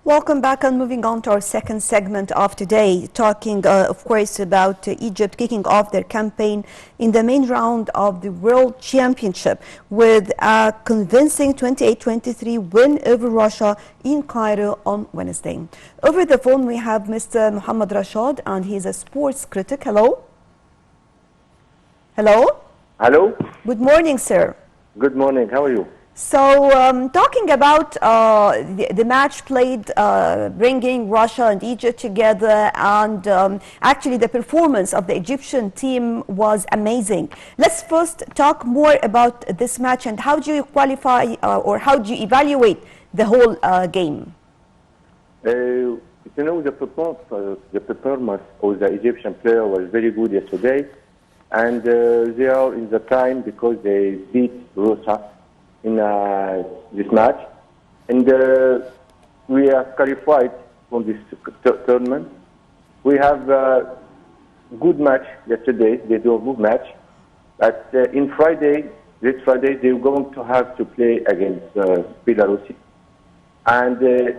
Welcome back and moving on to our second segment of today, talking, of course, about Egypt kicking off their campaign in the main round of the World Championship with a convincing 28-23 win over Russia in Cairo on Wednesday. Over the phone, we have Mr. Mohamed Rashad, and he's a sports critic. Hello? Hello? Hello? Good morning, sir. Good morning. How are you? So, talking about the match played, bringing Russia and Egypt together, and actually the performance of the Egyptian team was amazing. Let's first talk more about this match and how do you qualify or how do you evaluate the whole game? The performance of the Egyptian player was very good yesterday, and they are in the time because they beat Russia in this match, and we are qualified from this tournament. We have a good match yesterday. They do a good match, but this Friday, they're going to have to play against Belarus, and the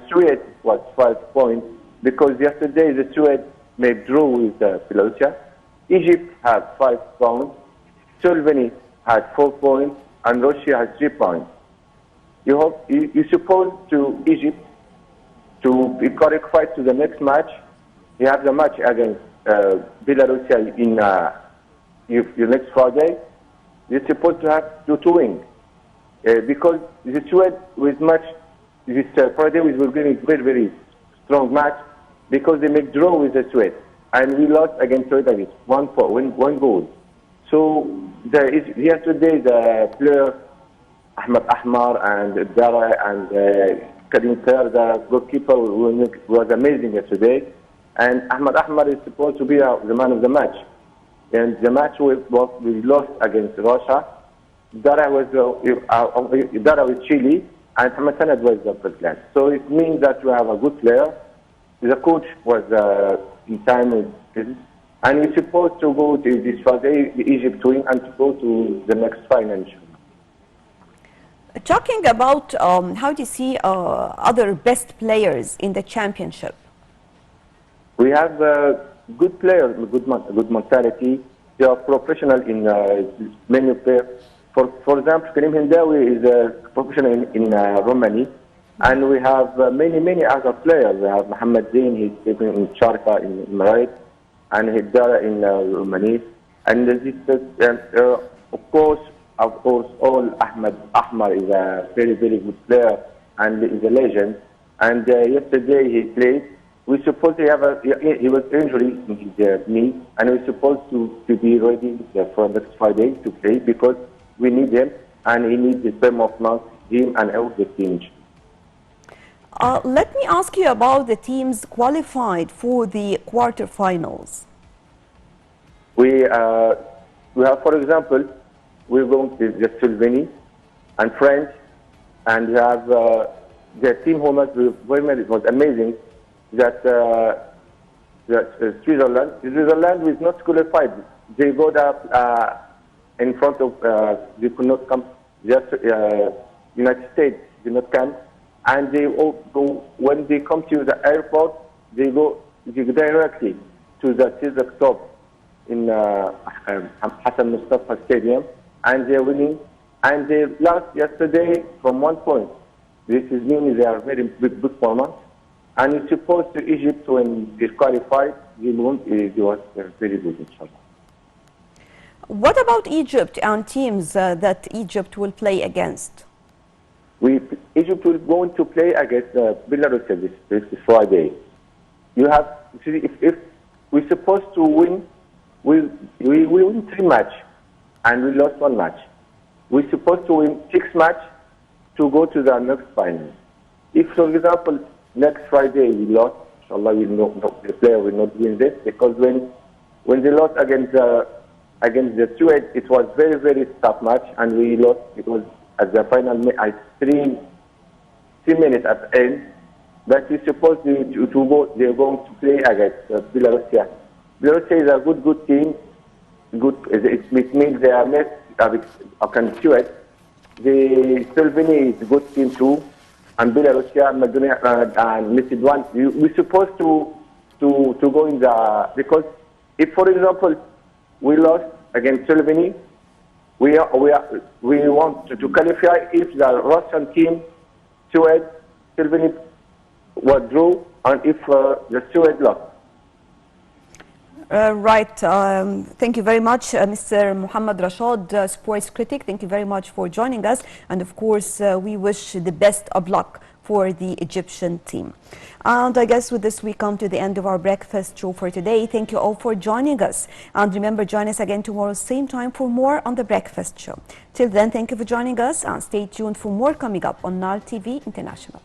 Suez was 5 points because yesterday the Suez made draw with Belarus. Egypt had 5 points. Slovenia had 4 points, and Russia has 3 points. You're supposed to Egypt to be qualified to the next match. You have the match against Belarus in your next Friday. You're supposed to have to win because the Suez with match this Friday we will give a very, very strong match because they make draw with the Suez, and we lost against Suez against one goal. So yesterday the player Ahmed Ahmar and Dara and Karim Ter, the goalkeeper, was amazing yesterday. And Ahmed Ahmar is supposed to be the man of the match. And the match we lost against Russia. Dara was with Chile, and Mohamed was the first class. So it means that we have a good player. The coach was in time with this. And we're supposed to go to this Friday, Egypt win, and to go to the next final. Talking about how do you see other best players in the championship? We have good players, good mentality. They are professional in many players. For example, Karim Hindawi is a professional in Romania. And we have many other players. We have Mohamed Zain, he's living in Sharqa in Emirates, and Hiddara in Romania. And of course, all Ahmed Ahmar is a very, very good player and is a legend. And yesterday he played. We supposed to he was injured in his knee, and we're supposed to be ready for next Friday to play because we need him, and he needs the same of him and all the team. Let me ask you about the teams qualified for the quarterfinals. We have, for example, we're going to the Slovenia and French, and we have the team who it was amazing that Switzerland was not qualified. They got up in front of they could not come. Just United States did not come. And they all go, when they come to the airport, they go directly to the Caesar Stop in Hassan Mustafa Stadium, and they're winning. And they lost yesterday from 1 point. This is meaning they are very big performance. And it's supposed to Egypt when they qualified, they was very good, inshallah. What about Egypt and teams that Egypt will play against? Egypt will going to play against Belarus this Friday. You have if we're supposed to win, we win 3 matches and we lost 1 match. We're supposed to win 6 matches to go to the next final. If, for example, next Friday we lost, inshallah, the player will not win this because when they lost against the Suez, it was very, very tough match, and we lost because at the final, 3 minutes at the end, that is supposed to go. They're going to play against Belarus. Belarus is a good team. It means they are against Suez. The Slovenia is a good team too. and Belarus, and missed one. We're supposed to go in the, because if, for example, we lost against Slovenia, we want to qualify if the Russian team, Suez, Slovenia were draw, and if the Suez lost. Right. Thank you very much, Mr. Mohamed Rashad, sports critic. Thank you very much for joining us. And of course, we wish the best of luck for the Egyptian team. And I guess with this, we come to the end of our breakfast show for today. Thank you all for joining us. And remember, join us again tomorrow, same time, for more on the breakfast show. Till then, thank you for joining us, and stay tuned for more coming up on Nile TV International.